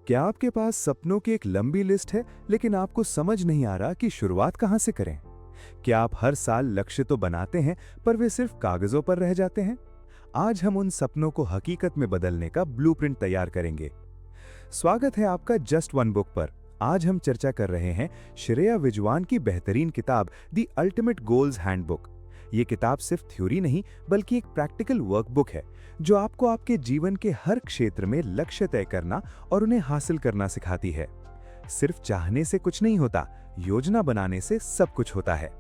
क्या आपके पास सपनों की एक लंबी लिस्ट है लेकिन आपको समझ नहीं आ रहा कि शुरुआत कहां से करें? क्या आप हर साल लक्ष्य तो बनाते हैं पर वे सिर्फ कागजों पर रह जाते हैं? आज हम उन सपनों को हकीकत में बदलने का ब्लूप्रिंट तैयार करेंगे। स्वागत है आपका जस्ट वन बुक पर। आज हम चर्चा कर रहे हैं श्रेया विजवान की बेहतरीन किताब द अल्टीमेट गोल्स हैंडबुक। ये किताब सिर्फ थ्योरी नहीं बल्कि एक प्रैक्टिकल वर्कबुक है जो आपको आपके जीवन के हर क्षेत्र में लक्ष्य तय करना और उन्हें हासिल करना सिखाती है। सिर्फ चाहने से कुछ नहीं होता, योजना बनाने से सब कुछ होता है।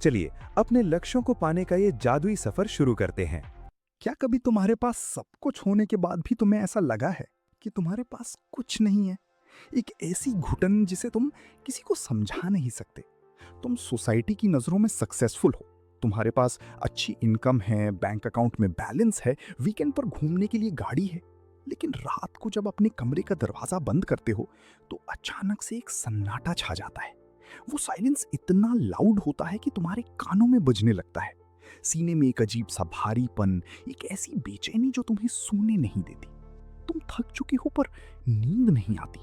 चलिए अपने लक्ष्यों को पाने का ये जादुई सफर शुरू करते हैं। क्या कभी तुम्हारे पास सब कुछ होने के बाद भी तुम्हें ऐसा लगा है कि तुम्हारे पास कुछ नहीं है? एक ऐसी घुटन जिसे तुम किसी को समझा नहीं सकते। तुम सोसाइटी की नजरों में सक्सेसफुल हो, तुम्हारे पास अच्छी इनकम है, बैंक अकाउंट में बैलेंस है, वीकेंड पर घूमने के लिए गाड़ी है, लेकिन रात को जब अपने कमरे का दरवाजा बंद करते हो तो अचानक से एक सन्नाटा छा जाता है। वो साइलेंस इतना लाउड होता है कि तुम्हारे कानों में बजने लगता है। सीने में एक अजीब सा भारीपन, एक ऐसी बेचैनी जो तुम्हें सोने नहीं देती। तुम थक चुके हो पर नींद नहीं आती।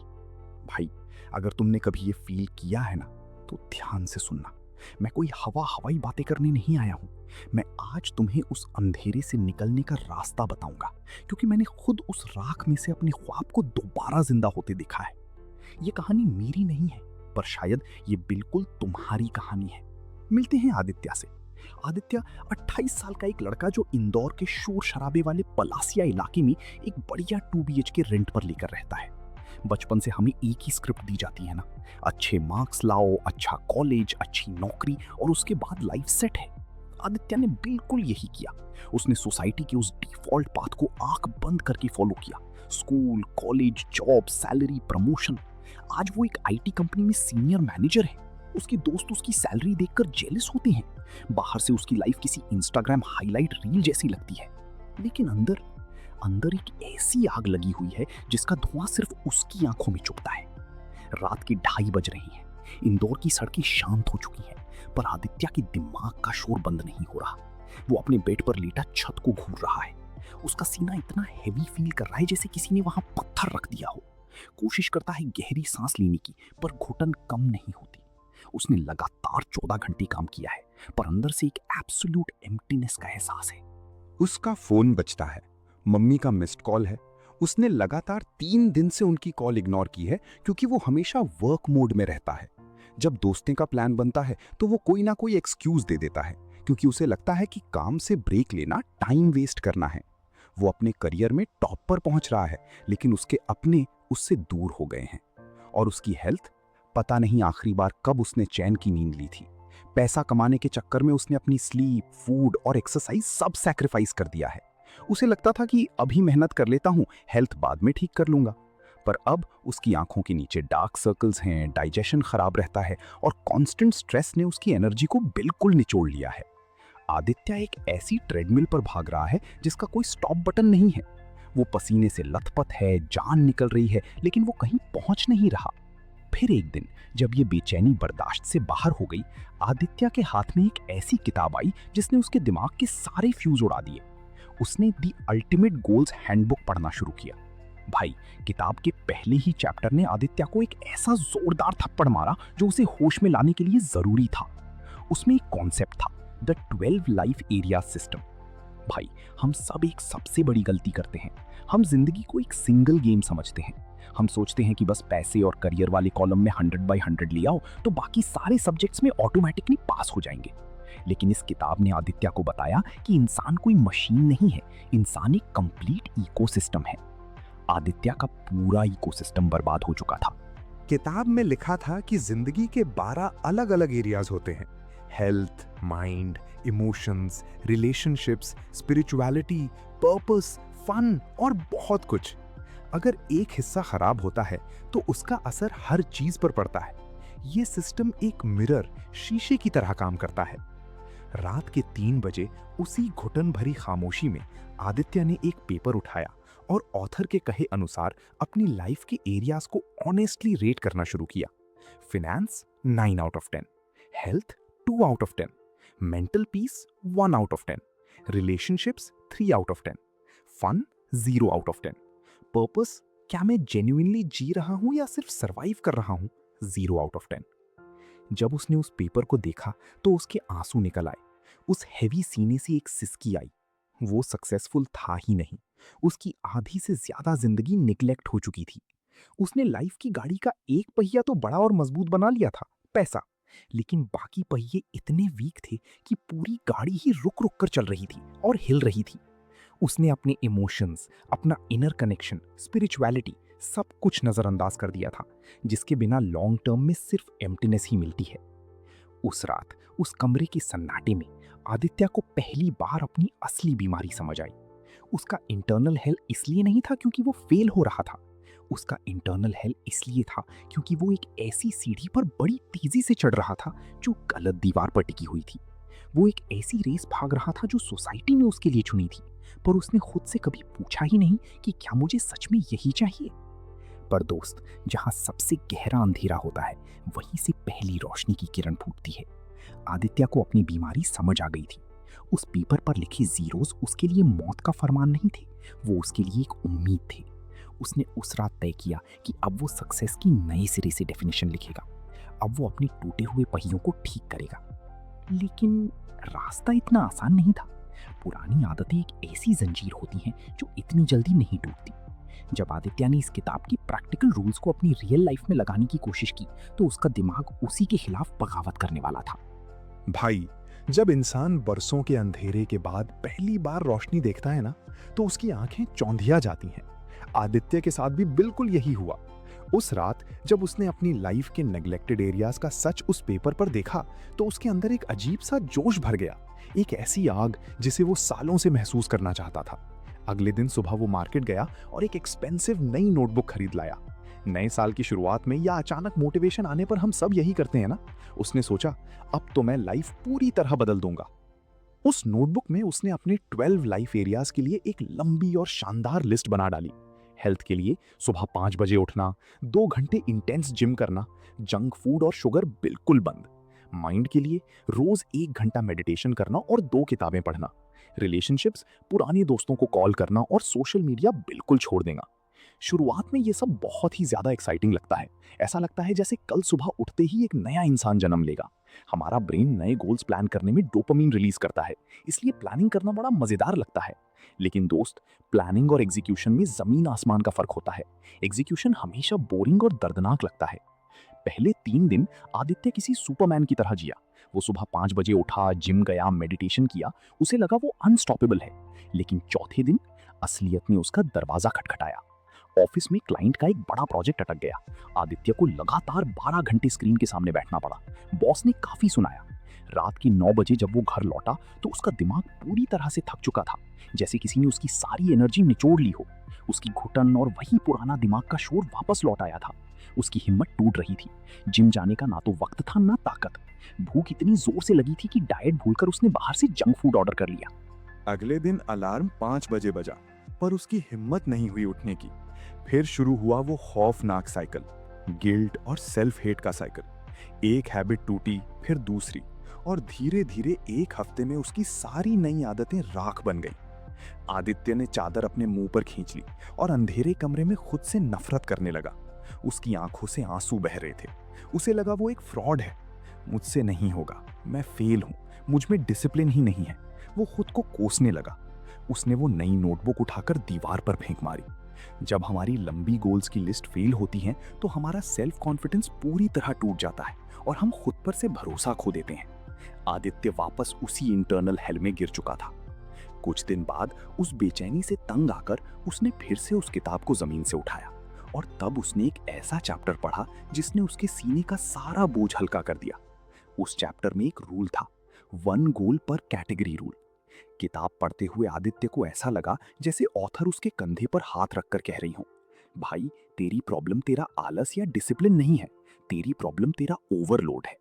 भाई, अगर तुमने कभी ये फील किया है ना, तो ध्यान से सुनना। मैं कोई हवाई बातें करने नहीं आया हूं। मैं आज तुम्हें उस अंधेरे से निकलने का रास्ता बताऊंगा, क्योंकि मैंने खुद उस राख में से अपने ख्वाब को दोबारा जिंदा होते देखा है। ये कहानी मेरी नहीं है, पर शायद ये बिल्कुल तुम्हारी कहानी है। मिलते हैं आदित्य से। आदित्य 28 साल का एक लड़का जो इंदौर के शोर शराबे वाले पलासिया इलाके में एक बढ़िया 2 BHK रेंट पर लेकर रहता है। बचपन से हमें एक ही स्क्रिप्ट दी जाती है ना, अच्छे मार्क्स लाओ, अच्छा कॉलेज, अच्छी नौकरी और उसके बाद लाइफ सेट है। आदित्य ने बिल्कुल यही किया। उसने सोसाइटी के उस डिफॉल्ट पाथ को आंख बंद करके फॉलो किया। School, college, job, salary, promotion. आज वो एक IT कंपनी में सीनियर मैनेजर है। उसके दोस्त उसकी सैलरी देखकर जेलस होते हैं। बाहर से उसकी लाइफ किसी इंस्टाग्राम हाईलाइट रील जैसी लगती है, लेकिन अंदर अंदर एक ऐसी आग लगी हुई है जिसका धुआं सिर्फ उसकी आंखों में चुभता है। रात के 2:30 बज रही हैं। इंदौर की सड़कें शांत हो चुकी हैं, पर आदित्य के दिमाग का शोर बंद नहीं हो रहा। वो अपने बेड पर लेटा छत को घूर रहा है। उसका सीना इतना हैवी फील कर रहा है जैसे किसी ने वहां पत्थर रख दिया हो। कोशिश करता है गहरी सांस लेने की, पर घुटन कम नहीं होती। उसने लगातार 14 घंटे काम किया है, पर अंदर से एक एब्सोल्यूट एम्प्टीनेस का एहसास है। उसका फोन बजता है। मम्मी का मिस्ड कॉल है। उसने लगातार 3 दिन से उनकी कॉल इग्नोर की है क्योंकि वो हमेशा वर्क मोड में रहता है। जब दोस्ती का प्लान बनता है तो वो कोई ना कोई एक्सक्यूज दे देता है क्योंकि उसे लगता है कि काम से ब्रेक लेना टाइम वेस्ट करना है। वो अपने करियर में टॉप पर पहुंच रहा है, लेकिन उसके अपने उससे दूर हो गए हैं। और उसकी हेल्थ, पता नहीं आखिरी बार कब उसने चैन की नींद ली थी। पैसा कमाने के चक्कर में उसने अपनी स्लीप, फूड और एक्सरसाइज सब सैक्रिफाइस कर दिया है। उसे लगता था कि अभी मेहनत कर लेता हूं, हेल्थ बाद में ठीक कर लूंगा। पर अब उसकी आंखों के नीचे डार्क सर्कल्स हैं, डाइजेशन खराब रहता है और कांस्टेंट स्ट्रेस ने उसकी एनर्जी को बिल्कुल निचोड़ लिया है। आदित्य एक ऐसी ट्रेडमिल पर भाग रहा है जिसका कोई स्टॉप बटन नहीं है। वो पसीने से लथपथ है, जान निकल रही है, लेकिन वो कहीं पहुंच नहीं रहा। फिर एक दिन जब ये बेचैनी बर्दाश्त से बाहर हो गई, आदित्य के हाथ में एक ऐसी किताब आई जिसने उसके दिमाग के सारे फ्यूज उड़ा दिए। उसने द अल्टीमेट गोल्स हैंडबुक पढ़ना शुरू किया। भाई, किताब के पहले ही चैप्टर ने आदित्य को एक ऐसा जोरदार थप्पड़ मारा जो उसे होश में लाने के लिए जरूरी था। उसमें एक कॉन्सेप्ट था, द 12 लाइफ एरिया सिस्टम। भाई, हम सब एक सबसे बड़ी गलती करते हैं। हम जिंदगी को एक सिंगल गेम समझते हैं। हम सोचते हैं कि बस पैसे और करियर वाले कॉलम में 100/100 ले आओ तो बाकी सारे सब्जेक्ट्स में ऑटोमेटिकली पास हो जाएंगे। लेकिन इस किताब ने आदित्य को बताया कि इंसान कोई मशीन नहीं है, इंसान एक कंप्लीट इकोसिस्टम है। आदित्य का पूरा इकोसिस्टम बर्बाद हो चुका था। किताब में लिखा था कि जिंदगी के 12 अलग अलग एरियाज होते हैं। Health, mind, emotions, relationships, spirituality, purpose, fun और बहुत कुछ। अगर एक हिस्सा खराब होता है तो उसका असर हर चीज पर पड़ता है। ये सिस्टम एक मिरर, शीशे की तरह काम करता है। रात के 3 बजे उसी घुटन भरी खामोशी में आदित्य ने एक पेपर उठाया और ऑथर के कहे अनुसार अपनी लाइफ के एरियाज को ऑनेस्टली रेट करना शुरू किया। Finance 9 out of 10, health 2 out of 10, mental peace 1 out of 10, relationships 3 out of 10, fun 0 out of 10, purpose क्या मैं जेन्युइनली जी रहा हूं या सिर्फ सरवाइव कर रहा हूं? 0 आउट ऑफ 10। जब उसने उस पेपर को देखा तो उसके आंसू निकल आए। उस हैवी सीने से एक सिसकी आई। वो सक्सेसफुल था ही नहीं। उसकी आधी से ज्यादा जिंदगी निग्लेक्ट हो चुकी थी। उसने लाइफ की गाड़ी का एक पहिया तो बड़ा और मजबूत बना लिया था, पैसा। लेकिन बाकी पहिए इतने वीक थे कि पूरी गाड़ी ही रुक रुक कर चल रही थी और हिल रही थी। उसने अपने इमोशंस, अपना इनर कनेक्शन, स्पिरिचुअलिटी, सब कुछ नजरअंदाज कर दिया था, जिसके बिना लॉन्ग टर्म में सिर्फ एम्प्टीनेस ही मिलती है। उस रात उस कमरे के सन्नाटे में आदित्य को पहली बार अपनी असली बीमारी समझ आई। उसका इंटरनल हेल्थ इसलिए नहीं था क्योंकि वो फेल हो रहा था। उसका इंटरनल हेल्थ इसलिए था क्योंकि वो एक ऐसी सीढ़ी पर बड़ी तेजी से चढ़ रहा था जो गलत दीवार पर टिकी हुई थी। वो एक ऐसी रेस भाग रहा था जो सोसाइटी ने उसके लिए चुनी थी, पर उसने खुद से कभी पूछा ही नहीं कि क्या मुझे सच में यही चाहिए। पर दोस्त, जहां सबसे गहरा अंधेरा होता है वहीं से पहली रोशनी की किरण फूटती है। आदित्य को अपनी बीमारी समझ आ गई थी। उस पेपर पर लिखे जीरोस उसके लिए मौत का फरमान नहीं थे, वो उसके लिए एक उम्मीद थे। उसने उस रात तय किया कि अब वो सक्सेस की नए सिरे से डेफिनेशन लिखेगा। अब वो अपने टूटे हुए पहियों को ठीक करेगा। लेकिन रास्ता इतना आसान नहीं था। पुरानी आदतें एक ऐसी जंजीर होती हैं जो इतनी जल्दी नहीं टूटती। जब आदित्य ने इस किताब की प्रैक्टिकल रूल्स को अपनी रियल लाइफ में लगाने की कोशिश की तो उसका दिमाग उसी के खिलाफ बगावत करने वाला था। भाई, जब इंसान बरसों के अंधेरे के बाद पहली बार रोशनी देखता है ना, तो उसकी आंखें चौंधिया जाती हैं। आदित्य के साथ भी बिल्कुल यही हुआ। उस रात जब उसने अपनी लाइफ के नेग्लेक्टेड एरियाज का सच उस पेपर पर देखा तो उसके अंदर एक अजीब सा जोश भर गया, एक ऐसी आग जिसे वो सालों से महसूस करना चाहता था। अगले दिन सुबह वो मार्केट गया और एक एक्सपेंसिव नई नोटबुक खरीद लाया। नए साल की शुरुआत में या अचानक मोटिवेशन आने पर हम सब यही करते हैं ना। उसने सोचा, अब तो मैं लाइफ पूरी तरह बदल दूंगा। उस नोटबुक में उसने अपने 12 लाइफ एरियाज के लिए एक लंबी और शानदार लिस्ट बना डाली। हेल्थ के लिए सुबह 5 बजे उठना, 2 घंटे इंटेंस जिम करना, जंक फूड और शुगर बिल्कुल बंद। माइंड के लिए रोज 1 घंटा मेडिटेशन करना और 2 किताबें पढ़ना। रिलेशनशिप्स, पुराने दोस्तों को कॉल करना और सोशल मीडिया बिल्कुल छोड़ देगा। शुरुआत में ये सब बहुत ही ज्यादा एक्साइटिंग लगता है। ऐसा लगता है जैसे कल सुबह उठते ही एक नया इंसान जन्म लेगा। हमारा ब्रेन नए गोल्स प्लान करने में डोपामिन रिलीज करता है, इसलिए प्लानिंग करना बड़ा मजेदार लगता है। लेकिन दोस्त, प्लानिंग और एग्जीक्यूशन में जमीन आसमान का फर्क होता है। एग्जीक्यूशन हमेशा बोरिंग और दर्दनाक लगता है। पहले 3 दिन आदित्य किसी सुपरमैन की तरह जिया। वो सुबह 5 बजे उठा, जिम गया, मेडिटेशन किया, उसे लगा वो अनस्टॉपेबल है। लेकिन चौथे दिन असलियत ने उसका दरवाजा खटखटाया। ऑफिस में क्लाइंट का एक बड़ा प्रोजेक्ट अटक गया। आदित्य को लगातार 12 घंटे स्क्रीन के सामने बैठना पड़ा। बॉस ने काफी सुनाया। रात के 9 बजे जब वो घर लौटा तो उसका दिमाग पूरी तरह से थक चुका था, जैसे किसी ने उसकी सारी एनर्जी निचोड़ ली हो। उसकी घुटन और वही पुराना दिमाग का शोर वापस लौट आया था। उसकी हिम्मत टूट रही थी। जिम जाने का ना तो वक्त था ना ताकत। भूख इतनी जोर से लगी थी कि डाइट भूलकर उसने बाहर से जंक फूड ऑर्डर कर लिया। अगले दिन अलार्म 5 बजे बजा, पर उसकी हिम्मत नहीं हुई उठने की। फिर शुरू हुआ वो खौफनाक साइकिल, गिल्ट और सेल्फ हेट का साइकिल। एक हैबिट टूटी, फिर दूसरी, और धीरे धीरे एक हफ्ते में उसकी सारी नई आदतें राख बन गई। आदित्य ने चादर अपने मुंह पर खींच ली और अंधेरे कमरे में खुद से नफरत करने लगा। उसकी आंखों से आंसू बह रहे थे। उसे लगा वो एक फ्रॉड है। मुझसे नहीं होगा, मैं फेल हूं, मुझ में डिसिप्लिन ही नहीं है। वो खुद को कोसने लगा। उसने वो नई नोटबुक उठाकर दीवार पर फेंक मारी। जब हमारी लंबी गोल्स की लिस्ट फेल होती है तो हमारा सेल्फ कॉन्फिडेंस पूरी तरह टूट जाता है और हम खुद पर से भरोसा खो देते हैं। आदित्य वापस उसी इंटरनल हेल में गिर चुका था। कुछ दिन बाद उस बेचैनी से तंग आकर उसने फिर से उस किताब को जमीन से उठाया और तब उसने एक ऐसा चैप्टर पढ़ा जिसने उसके सीने का सारा बोझ हल्का कर दिया। उस चैप्टर में एक रूल था, 1 गोल पर कैटेगरी रूल। किताब पढ़ते हुए आदित्य को ऐसा लगा जैसे ऑथर उसके कंधे पर हाथ रखकर कह रही हो, भाई तेरी प्रॉब्लम तेरा आलस या डिसिप्लिन नहीं है, तेरी प्रॉब्लम तेरा ओवरलोड है।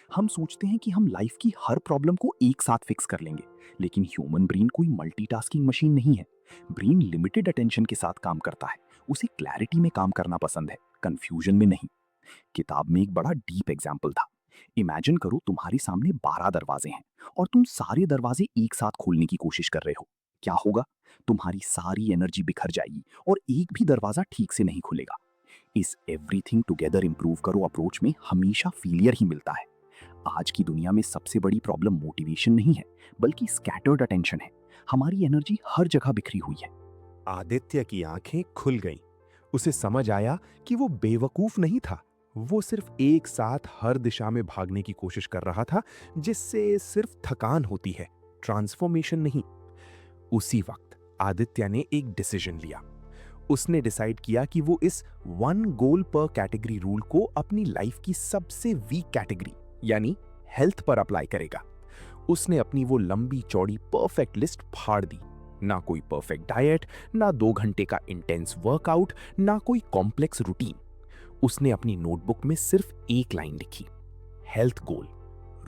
हम सोचते हैं कि हम लाइफ की हर प्रॉब्लम को एक साथ फिक्स कर लेंगे, लेकिन ह्यूमन ब्रेन कोई मल्टीटास्किंग मशीन नहीं है। ब्रेन लिमिटेड अटेंशन के साथ काम करता है। उसे क्लैरिटी में काम करना पसंद है, कंफ्यूजन में नहीं। किताब में एक बड़ा डीप एग्जाम्पल था। इमेजिन करो तुम्हारे सामने 12 दरवाजे हैं और तुम सारे दरवाजे एक साथ खोलने की कोशिश कर रहे हो। क्या होगा? तुम्हारी सारी एनर्जी बिखर जाएगी और एक भी दरवाजा ठीक से नहीं खुलेगा। इस एवरीथिंग टुगेदर इंप्रूव करो अप्रोच में हमेशा फेलियर ही मिलता है। आज की दुनिया में सबसे बड़ी प्रॉब्लम मोटिवेशन नहीं है, बल्कि स्कैटर्ड अटेंशन है। हमारी एनर्जी हर जगह बिखरी हुई है। आदित्य की आंखें खुल गईं। उसे समझ आया कि वो बेवकूफ नहीं था। वो सिर्फ एक साथ हर दिशा में भागने की कोशिश कर रहा था, जिससे सिर्फ थकान होती है, ट्रांसफॉर्मेशन नहीं। उसी वक्त आदित्य ने एक डिसीजन लिया। उसने डिसाइड किया कि वो इस 1 गोल पर कैटेगरी रूल को अपनी लाइफ की सबसे वीक कैटेगरी यानी हेल्थ पर अप्लाई करेगा। उसने अपनी वो लंबी चौड़ी परफेक्ट लिस्ट फाड़ दी। ना कोई परफेक्ट डाइट, ना 2 घंटे का इंटेंस वर्कआउट, ना कोई कॉम्प्लेक्स रूटीन। उसने अपनी नोटबुक में सिर्फ एक लाइन लिखी, हेल्थ गोल,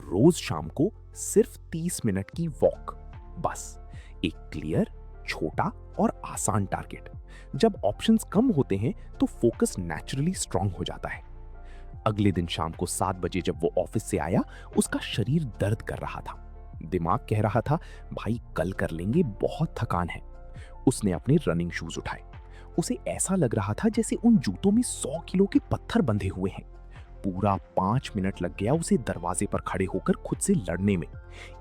रोज शाम को सिर्फ 30 मिनट की वॉक। बस एक क्लियर, छोटा और आसान टारगेट। जब ऑप्शंस कम होते हैं तो फोकस नेचुरली स्ट्रांग हो जाता है। अगले दिन शाम को 7 बजे जब वो ऑफिस से आया, उसका शरीर दर्द कर रहा था। दिमाग कह रहा था, भाई कल कर लेंगे, बहुत थकान है। उसने अपने रनिंग शूज उठाए। उसे ऐसा लग रहा था जैसे उन जूतों में 100 किलो के पत्थर बंधे हुए हैं। पूरा 5 मिनट लग गया उसे दरवाजे पर खड़े होकर खुद से लड़ने में।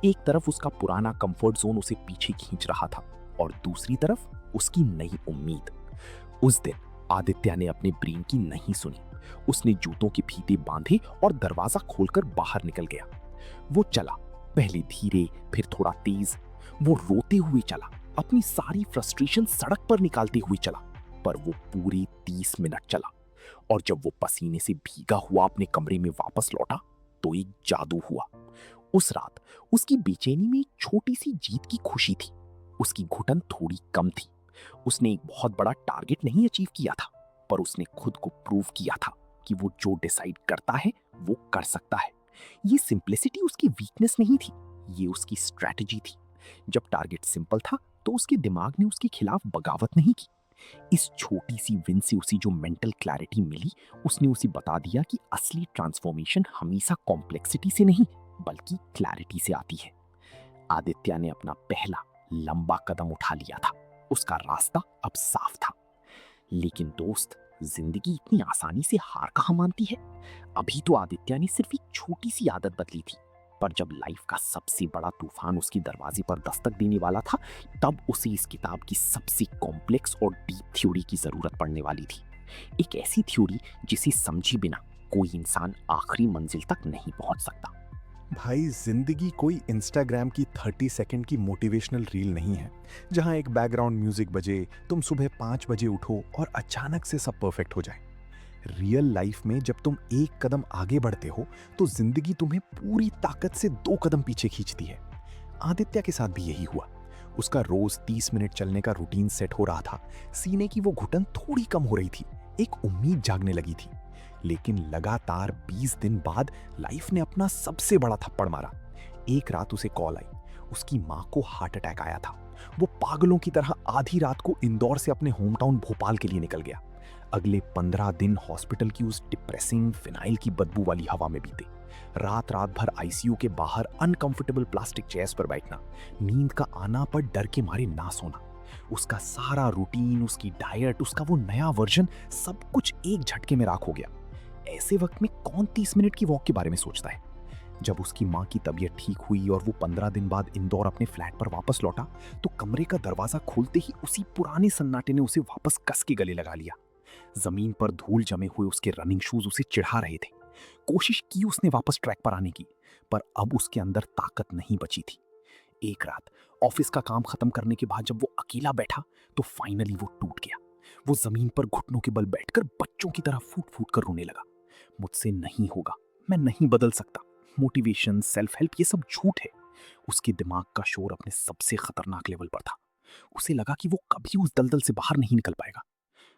एक तरफ उसका पुराना कंफर्ट जोन उसे पीछे खींच रहा था और दूसरी तरफ उसकी नई उम्मीद। उस दिन आदित्य ने अपने ब्रेन की नहीं सुनी। उसने जूतों के फीते बांधे और दरवाजा खोलकर बाहर निकल गया। वो चला, पहले धीरे फिर थोड़ा तेज। वो रोते हुए चला, अपनी सारी फ्रस्ट्रेशन सड़क पर निकालते हुए चला। पर वो पूरे 30 मिनट चला और जब वो पसीने से भीगा हुआ अपने कमरे में वापस लौटा तो एक जादू हुआ। उस रात उसकी बेचैनी में एक छोटी सी जीत की खुशी थी। उसकी घुटन थोड़ी कम थी। उसने एक बहुत बड़ा टारगेट नहीं अचीव किया था, पर उसने खुद को प्रूव किया था कि वो जो डिसाइड करता है वो कर सकता है। ये सिंप्लिसिटी उसकी वीकनेस नहीं थी, ये उसकी स्ट्रैटेजी थी। जब टारगेट सिंपल था तो उसके दिमाग ने उसके खिलाफ बगावत नहीं की। इस छोटी सी विन से उसे जो मेंटल क्लैरिटी मिली, उसने उसे बता दिया कि असली ट्रांसफॉर्मेशन हमेशा कॉम्प्लेक्सिटी से नहीं बल्कि क्लैरिटी से आती है। आदित्य ने अपना पहला लंबा कदम उठा लिया था। उसका रास्ता अब साफ था। लेकिन दोस्त, जिंदगी इतनी आसानी से हार कहाँ मानती है? अभी तो आदित्य ने सिर्फ एक छोटी सी आदत बदली थी, पर जब लाइफ का सबसे बड़ा तूफान उसके दरवाजे पर दस्तक देने वाला था, तब उसे इस किताब की सबसे कॉम्प्लेक्स और डीप थ्योरी की जरूरत पड़ने वाली थी। एक ऐसी थ्योरी जिसे समझे बिना कोई इंसान आखिरी मंजिल तक नहीं पहुंच सकता। भाई, जिंदगी कोई इंस्टाग्राम की 30 सेकंड की मोटिवेशनल रील नहीं है जहां एक बैकग्राउंड म्यूजिक बजे, तुम सुबह 5 बजे उठो और अचानक से सब परफेक्ट हो जाए। रियल लाइफ में जब तुम एक कदम आगे बढ़ते हो तो जिंदगी तुम्हें पूरी ताकत से 2 कदम पीछे खींचती है। आदित्य के साथ भी यही हुआ। उसका रोज 30 मिनट चलने का रूटीन सेट हो रहा था। सीने की वो घुटन थोड़ी कम हो रही थी। एक उम्मीद जागने लगी थी। लेकिन लगातार 20 दिन बाद लाइफ ने अपना सबसे बड़ा थप्पड़ मारा। एक रात उसे कॉल आई। उसकी मां को हार्ट अटैक आया था। वो पागलों की तरह आधी रात को इंदौर से अपने होम टाउन भोपाल के लिए निकल गया। अगले 15 दिन हॉस्पिटल की उस डिप्रेसिंग फिनाइल की बदबू वाली हवा में बीते। रात रात भर आईसीयू के बाहर अनकंफर्टेबल प्लास्टिक चेयर्स पर बैठना, नींद का आना पर डर के मारे ना सोना। उसका सारा रूटीन, उसकी डाइट, उसका वो नया वर्जन, सब कुछ एक झटके में राख हो गया। ऐसे वक्त में कौन 30 मिनट की वॉक के बारे में सोचता है? जब उसकी मां की तबीयत ठीक हुई और वो 15 दिन बाद इंदौर अपने फ्लैट पर वापस लौटा तो कमरे का दरवाजा खोलते ही उसी पुराने सन्नाटे ने उसे वापस कस के गले लगा लिया। जमीन पर धूल जमे हुए उसके रनिंग शूज उसे चिढ़ा रहे थे। कोशिश की उसने वापस ट्रैक पर आने की, पर अब उसके अंदर ताकत नहीं बची थी। एक रात ऑफिस का काम खत्म करने के बाद जब वो अकेला बैठा तो फाइनली वो टूट गया। वो जमीन पर घुटनों के बल बैठकर बच्चों की तरह फूट फूट कर रोने लगा। मुझसे नहीं होगा, मैं नहीं बदल सकता, मोटिवेशन, सेल्फ हेल्प, ये सब झूठ है। उसके दिमाग का शोर अपने सबसे खतरनाक लेवल पर था। उसे लगा कि वो कभी उस दलदल से बाहर नहीं निकल पाएगा।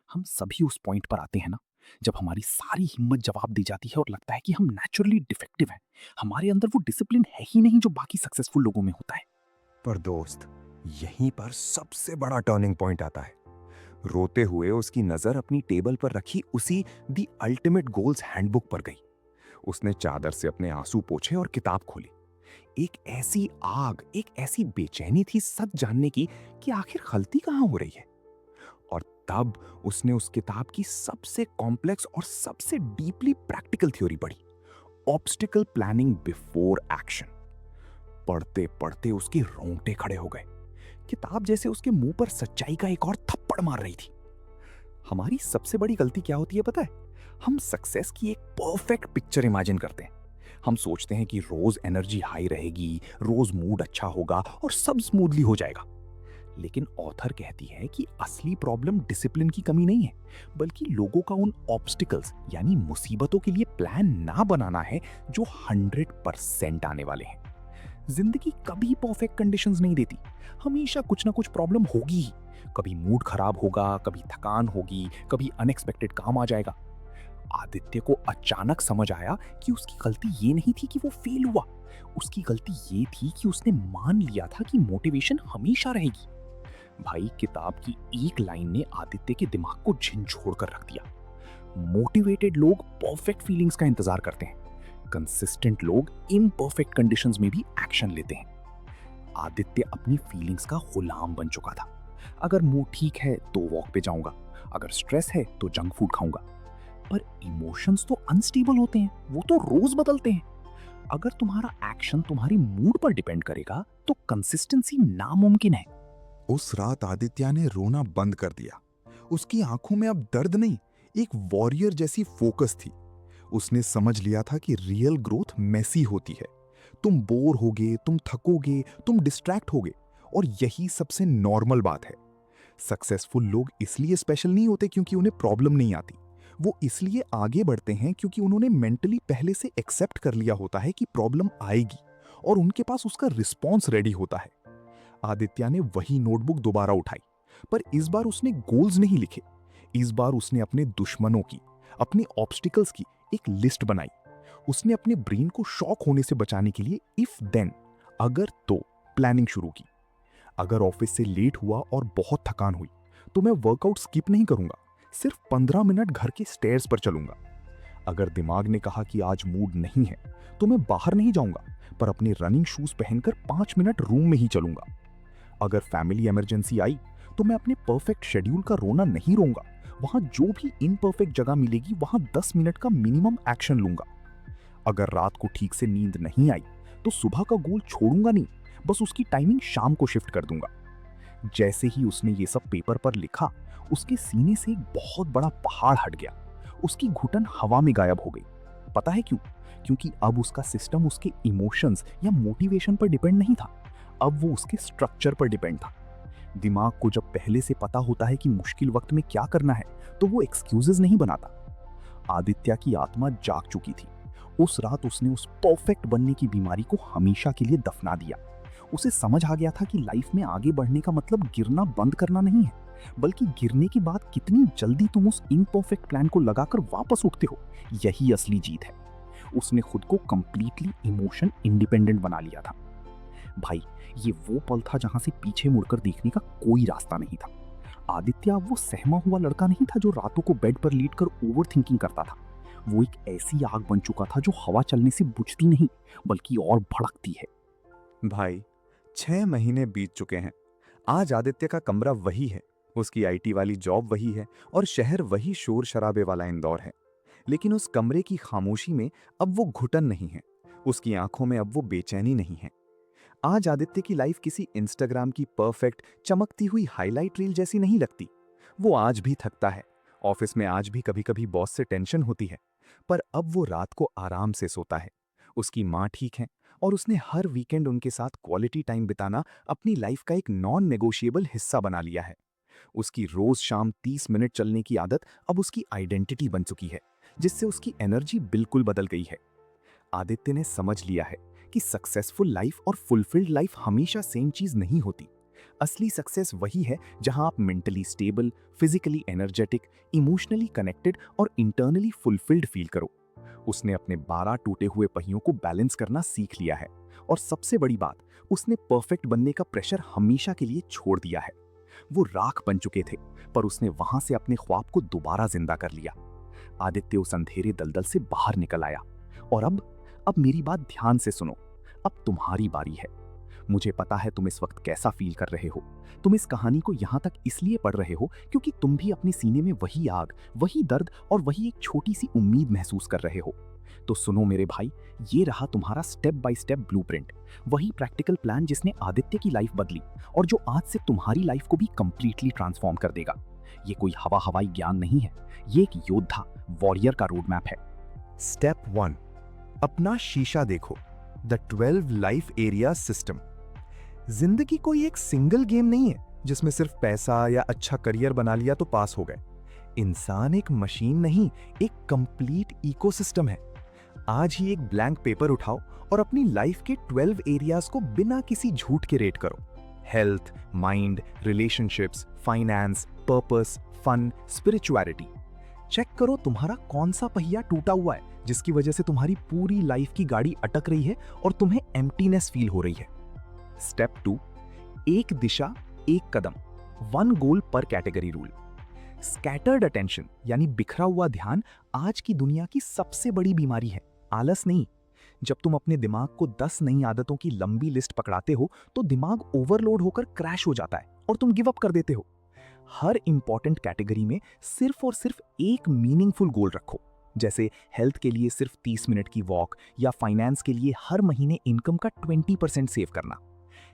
हम सभी उस पॉइंट पर आते हैं ना, जब हमारी सारी हिम्मत जवाब दी जाती है और लगता है कि हम नेचुरली डिफेक्टिव हैं। हमारे अंदर वो डिसिप्लिन है ही नहीं जो बाकी सक्सेसफुल लोगों में होता है। पर दोस्त, यहीं पर सबसे बड़ा टर्निंग पॉइंट आता है। रोते हुए उसकी नजर अपनी टेबल पर रखी उसी दी अल्टीमेट गोल्स हैंडबुक पर गई। उसने चादर से अपने आंसू पोंछे और किताब खोली। एक ऐसी आग, एक ऐसी बेचैनी थी सच जानने की कि आखिर गलती कहाँ हो रही है। और तब उसने उस किताब की सबसे कॉम्प्लेक्स और सबसे डीपली प्रैक्टिकल थ्योरी पढ़ी, ऑब्स्टिकल प्लानिंग बिफोर एक्शन। पढ़ते पढ़ते उसके रोंगटे खड़े हो गए। किताब जैसे उसके मुंह पर सच्चाई का एक और थप्पड़ मार रही थी। हमारी सबसे बड़ी गलती क्या होती है पता है? हम सक्सेस की एक परफेक्ट पिक्चर इमेजिन करते हैं। हम सोचते हैं कि रोज एनर्जी हाई रहेगी, रोज मूड अच्छा होगा और सब स्मूथली हो जाएगा। लेकिन ऑथर कहती है कि असली प्रॉब्लम डिसिप्लिन की कमी नहीं है, बल्कि लोगों का उन ऑब्स्टिकल्स यानी मुसीबतों के लिए प्लान ना बनाना है जो 100% आने वाले हैं। जिंदगी कभी परफेक्ट कंडीशंस नहीं देती, हमेशा कुछ ना कुछ प्रॉब्लम होगी ही। कभी मूड खराब होगा, कभी थकान होगी, कभी अनएक्सपेक्टेड काम आ जाएगा। आदित्य को अचानक समझ आया कि उसकी गलती ये नहीं थी कि वो फेल हुआ, उसकी गलती ये थी कि उसने मान लिया था कि मोटिवेशन हमेशा रहेगी। भाई, किताब की एक लाइन ने आदित्य के दिमाग को झंझोड़ कर रख दिया। मोटिवेटेड लोग परफेक्ट फीलिंग्स का इंतजार करते हैं, कंसिस्टेंट लोग इम्परफेक्ट कंडीशंस में भी एक्शन लेते हैं। आदित्य अपनी फीलिंग्स का गुलाम बन चुका था। अगर मूड ठीक है तो वॉक पे जाऊंगा, अगर स्ट्रेस है तो जंक फूड खाऊंगा। पर इमोशंस तो अनस्टेबल होते हैं, वो तो रोज बदलते हैं। अगर तुम्हारा एक्शन तुम्हारी मूड पर डिपेंड करेगा तो कंसिस्टेंसी नामुमकिन है। उस रात आदित्य ने रोना बंद कर दिया। उसकी आंखों में अब दर्द नहीं, एक वॉरियर जैसी फोकस थी। उसने समझ लिया था कि रियल ग्रोथ मैसी होती है। तुम बोर होगे, तुम थकोगे, तुम डिस्ट्रैक्ट होगे, और यही सबसे नॉर्मल बात है। सक्सेसफुल लोग इसलिए स्पेशल नहीं होते क्योंकि उन्हें प्रॉब्लम नहीं आती, वो इसलिए आगे बढ़ते हैं क्योंकि उन्होंने मेंटली पहले से एक्सेप्ट कर लिया होता है कि प्रॉब्लम आएगी और उनके पास उसका रिस्पॉन्स रेडी होता है। आदित्य ने वही नोटबुक दोबारा उठाई, पर इस बार उसने गोल्स नहीं लिखे। इस बार उसने अपने दुश्मनों की, अपने ऑब्स्टिकल्स की एक लिस्ट बनाई। उसने अपने ब्रेन को शॉक होने से बचाने के लिए इफ देन, अगर तो प्लानिंग शुरू की। अगर ऑफिस से लेट हुआ और बहुत थकान हुई तो मैं वर्कआउट स्किप नहीं करूंगा, सिर्फ 15 मिनट घर के स्टेयर्स पर चलूंगा। अगर दिमाग ने कहा कि आज मूड नहीं है तो मैं बाहर नहीं जाऊंगा, पर अपने रनिंग शूज पहनकर 5 मिनट रूम में ही चलूंगा। अगर फैमिली इमरजेंसी आई तो मैं अपने परफेक्ट शेड्यूल का रोना नहीं रोऊंगा, वहां जो भी इनपरफेक्ट जगह मिलेगी वहां 10 मिनट का मिनिमम एक्शन लूंगा। अगर रात को ठीक से नींद नहीं आई तो सुबह का गोल छोड़ूंगा नहीं, बस उसकी टाइमिंग शाम को शिफ्ट कर दूंगा। जैसे ही उसने ये सब पेपर पर लिखा, उसके सीने से एक बहुत बड़ा पहाड़ हट गया। उसकी घुटन हवा में गायब हो गई। पता है क्यों? क्योंकि अब उसका सिस्टम उसके इमोशंस या मोटिवेशन पर डिपेंड नहीं था, अब वो उसके स्ट्रक्चर पर डिपेंड था। दिमाग को जब पहले से पता होता है कि मुश्किल वक्त में क्या करना है तो वो एक्सक्यूजेस नहीं बनाता। आदित्य की आत्मा जाग चुकी थी। उस रात उसने उस परफेक्ट बनने की बीमारी को हमेशा के लिए दफना दिया। उसे समझ आ गया था कि लाइफ में आगे बढ़ने का मतलब गिरना बंद करना नहीं है, बल्कि गिरने के बाद कितनी जल्दी तुम उस इम्परफेक्ट प्लान को लगाकर वापस उठते हो, यही असली जीत है। उसने खुद को कंप्लीटली इमोशन इंडिपेंडेंट बना लिया था। भाई, ये वो पल था जहां से पीछे मुड़कर देखने का कोई रास्ता नहीं था। आदित्य वो सहमा हुआ लड़का नहीं था जो रातों को बेड पर लेटकर ओवर थिंकिंग करता था। वो एक ऐसी आग बन चुका था जो हवा चलने से बुझती नहीं बल्कि और भड़कती है। भाई, 6 महीने बीत चुके हैं। आज आदित्य का कमरा वही है, उसकी आईटी वाली जॉब वही है और शहर वही शोर शराबे वाला इंदौर है। लेकिन उस कमरे की खामोशी में अब वो घुटन नहीं है, उसकी आंखों में अब वो बेचैनी नहीं है। आज आदित्य की लाइफ किसी इंस्टाग्राम की परफेक्ट चमकती हुई हाईलाइट रील जैसी नहीं लगती। वो आज भी थकता है, ऑफिस में आज भी कभी कभी बॉस से टेंशन होती है, पर अब वो रात को आराम से सोता है। उसकी माँ ठीक है और उसने हर वीकेंड उनके साथ क्वालिटी टाइम बिताना अपनी लाइफ का एक नॉन नेगोशिएबल हिस्सा बना लिया है। उसकी रोज शाम 30 मिनट चलने की आदत अब उसकी आइडेंटिटी बन चुकी है, जिससे उसकी एनर्जी बिल्कुल बदल गई है। आदित्य ने समझ लिया है कि सक्सेसफुल लाइफ और फुलफिल्ड लाइफ हमेशा सेम चीज नहीं होती। असली सक्सेस वही है जहां आप mentally stable, physically energetic, emotionally connected और इंटरनली फुलफिल्ड फील करो। उसने अपने 12 टूटे हुए पहियों को बैलेंस करना सीख लिया है और सबसे बड़ी बात, उसने परफेक्ट बनने का प्रेशर हमेशा के लिए छोड़ दिया है। वो राख बन चुके थे, पर उसने वहां से अपने ख्वाब को दोबारा जिंदा कर लिया। आदित्य उस अंधेरे दलदल से बाहर निकल आया और अब मेरी बात ध्यान से सुनो। अब तुम्हारी बारी है। मुझे पता है तुम इस वक्त कैसा फील कर रहे हो। तुम इस कहानी को यहाँ तक इसलिए पढ़ रहे हो क्योंकि तुम भी अपने सीने में वही आग, वही दर्द और वही एक छोटी सी उम्मीद महसूस कर रहे हो। तो सुनो मेरे भाई, ये रहा तुम्हारा स्टेप बाय स्टेप ब्लूप्रिंट, वही प्रैक्टिकल प्लान जिसने आदित्य की लाइफ बदली और जो आज से तुम्हारी लाइफ को भी कंप्लीटली ट्रांसफॉर्म कर देगा। ये कोई हवाई ज्ञान नहीं है, ये एक योद्धा, वॉरियर का रोड मैप है। स्टेप 1, अपना शीशा देखो, द 12 लाइफ एरिया सिस्टम। जिंदगी कोई एक सिंगल गेम नहीं है जिसमें सिर्फ पैसा या अच्छा करियर बना लिया तो पास हो गए। इंसान एक मशीन नहीं, एक कंप्लीट इकोसिस्टम है। आज ही एक ब्लैंक पेपर उठाओ और अपनी लाइफ के 12 एरियाज को बिना किसी झूठ के रेट करो। Health, mind, relationships, finance, purpose, fun, spirituality. Check करो तुम्हारा कौन सा पहिया टूटा हुआ है जिसकी वजह से तुम्हारी पूरी लाइफ की गाड़ी अटक रही है और तुम्हें एम्प्टीनेस फील हो रही है। स्टेप 2, एक दिशा एक कदम, 1 गोल पर कैटेगरी रूल। स्कैटर्ड अटेंशन यानी बिखरा हुआ ध्यान आज की दुनिया की सबसे बड़ी बीमारी है, आलस नहीं। जब तुम अपने दिमाग को 10 नई आदतों की लंबी लिस्ट पकड़ाते हो तो दिमाग ओवरलोड होकर क्रैश हो जाता है और तुम गिव अप कर देते हो। हर इंपॉर्टेंट कैटेगरी में सिर्फ और सिर्फ एक मीनिंगफुल गोल रखो, जैसे हेल्थ के लिए सिर्फ 30 मिनट की वॉक या फाइनेंस के लिए हर महीने इनकम का 20% सेव करना।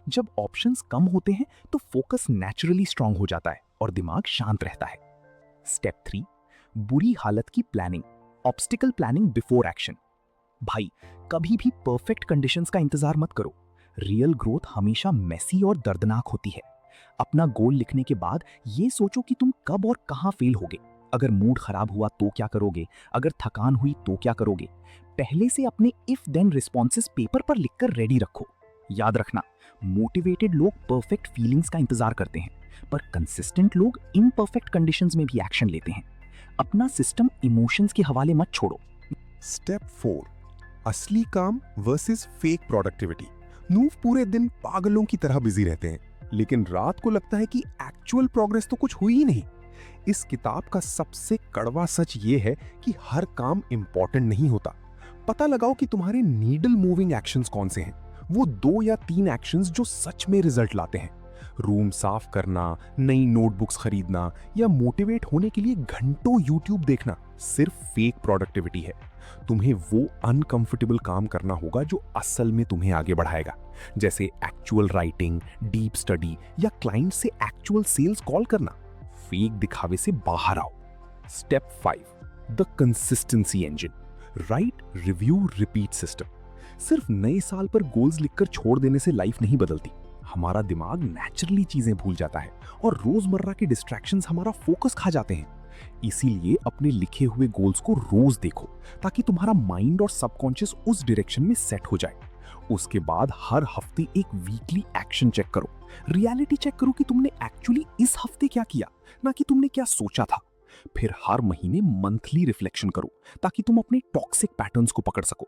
जब ऑप्शंस कम होते हैं तो फोकस नेचुरली स्ट्रांग हो जाता है और दिमाग शांत रहता है। स्टेप 3, बुरी हालत की planning, obstacle planning before action. भाई, कभी भी परफेक्ट कंडीशंस का इंतजार मत करो। रियल ग्रोथ हमेशा मेसी और दर्दनाक होती है। अपना गोल लिखने के बाद ये सोचो कि तुम कब और कहां फेल होगे। अगर मूड खराब हुआ तो क्या करोगे, अगर थकान हुई तो क्या करोगे। पहले से अपने इफ देन रिस्पॉन्सेस पेपर पर लिखकर रेडी रखो। याद रखना, मोटिवेटेड लोग परफेक्ट फीलिंग्स का इंतजार करते हैं, पर कंसिस्टेंट लोग इम्परफेक्ट कंडीशंस में भी एक्शन लेते हैं। अपना सिस्टम इमोशंस के हवाले मत छोड़ो। स्टेप 4, असली काम वर्सेस फेक प्रोडक्टिविटी। नूव पूरे दिन पागलों की तरह बिजी रहते हैं, लेकिन रात को लगता है कि एक्चुअल प्रोग्रेस तो कुछ हुई ही नहीं। इस किताब का सबसे कड़वा सच ये है कि हर काम इंपॉर्टेंट नहीं होता। पता लगाओ कि तुम्हारे नीडल मूविंग एक्शंस कौन से हैं, वो 2 या 3 एक्शंस जो सच में रिजल्ट लाते हैं। रूम साफ करना, नई नोटबुक्स खरीदना या मोटिवेट होने के लिए घंटों यूट्यूब देखना सिर्फ फेक प्रोडक्टिविटी है। तुम्हें वो अनकंफर्टेबल काम करना होगा जो असल में तुम्हें आगे बढ़ाएगा, जैसे एक्चुअल राइटिंग, डीप स्टडी या क्लाइंट से एक्चुअल सेल्स कॉल करना। फेक दिखावे से बाहर आओ। Step 5, the consistency engine, right, review, repeat system. सिर्फ नए साल पर गोल्स लिखकर छोड़ देने से लाइफ नहीं बदलती। हमारा दिमाग नेचुरली चीजें भूल जाता है और रोजमर्रा के डिस्ट्रैक्शंस हमारा फोकस खा जाते हैं। इसीलिए अपने लिखे हुए गोल्स को रोज देखो ताकि तुम्हारा माइंड और सबकॉन्शियस उस डायरेक्शन में सेट हो जाए। उसके बाद हर हफ्ते एक वीकली एक्शन चेक करो, रियलिटी चेक करो कि तुमने एक्चुअली इस हफ्ते क्या किया, ना कि तुमने क्या सोचा था। फिर हर महीने मंथली रिफ्लेक्शन करो ताकि तुम अपने टॉक्सिक पैटर्न्स को पकड़ सको।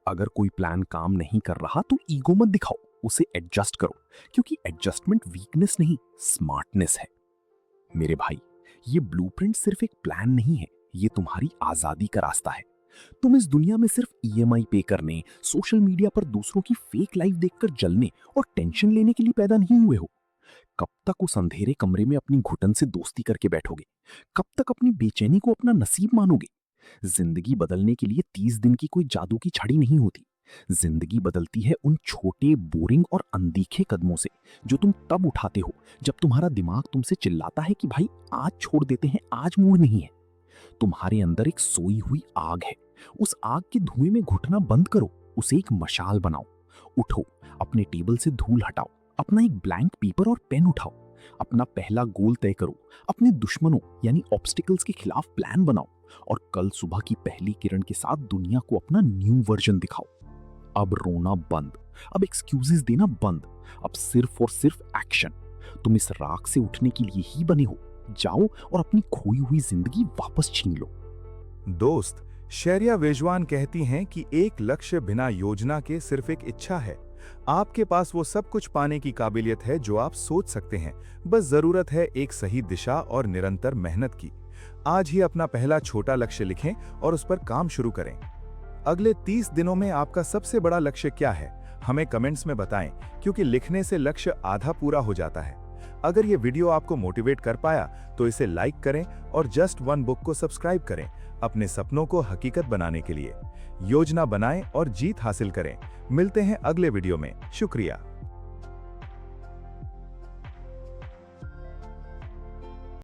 अगर कोई प्लान काम नहीं कर रहा तो ईगो मत दिखाओ, उसे एडजस्ट करो, क्योंकि एडजस्टमेंट वीकनेस नहीं, स्मार्टनेस है। मेरे भाई, ये ब्लूप्रिंट सिर्फ एक प्लान नहीं है, ये तुम्हारी आजादी का रास्ता है। तुम इस दुनिया में सिर्फ ईएमआई पे करने, सोशल मीडिया पर दूसरों की फेक लाइफ देखकर जलने और टेंशन लेने के लिए पैदा नहीं हुए हो। कब तक उस अंधेरे कमरे में अपनी घुटन से दोस्ती करके बैठोगे? कब तक अपनी बेचैनी को अपना नसीब मानोगे? जिंदगी बदलने के लिए 30 दिन की कोई जादू की छड़ी नहीं होती। जिंदगी बदलती है उन छोटे, बोरिंग और अनदीखे कदमों से जो तुम तब उठाते हो जब तुम्हारा दिमाग तुमसे चिल्लाता है कि भाई आज छोड़ देते हैं, आज मूड नहीं है। तुम्हारे अंदर एक सोई हुई आग है, उस आग के धुएं में घुटना बंद करो, उसे एक मशाल बनाओ। उठो, अपने टेबल से धूल हटाओ, अपना एक ब्लैंक पेपर और पेन उठाओ, अपना पहला गोल तय करो, अपने दुश्मनों यानी ऑब्स्टिकल्स के खिलाफ प्लान बनाओ और कल सुबह की पहली किरण के साथ दुनिया को अपना न्यू वर्जन दिखाओ। अब रोना बंद, अब एक्सक्यूजेस देना बंद, अब सिर्फ और सिर्फ एक्शन। तुम इस राख से उठने के लिए ही बने हो। जाओ और अपनी खोई हुई जिंदगी वापस छीन लो। दोस्त, शैरिया वेजवान कहती हैं कि एक लक्ष्य बिना योजना के सिर्फ एक इच्छा है। आपके पास वो सब कुछ पाने की काबिलियत है जो आप सोच सकते हैं, बस जरूरत है एक सही दिशा और निरंतर मेहनत की। आज ही अपना पहला छोटा लक्ष्य लिखें और उस पर काम शुरू करें। अगले 30 दिनों में आपका सबसे बड़ा लक्ष्य क्या है? हमें कमेंट्स में बताएं, क्योंकि लिखने से लक्ष्य आधा पूरा हो जाता है। अगर ये वीडियो आपको मोटिवेट कर पाया तो इसे लाइक करें और जस्ट वन बुक को सब्सक्राइब करें अपने सपनों को हकीकत बनाने के लिए। योजना बनाएं और जीत हासिल करें। मिलते हैं अगले वीडियो में। शुक्रिया।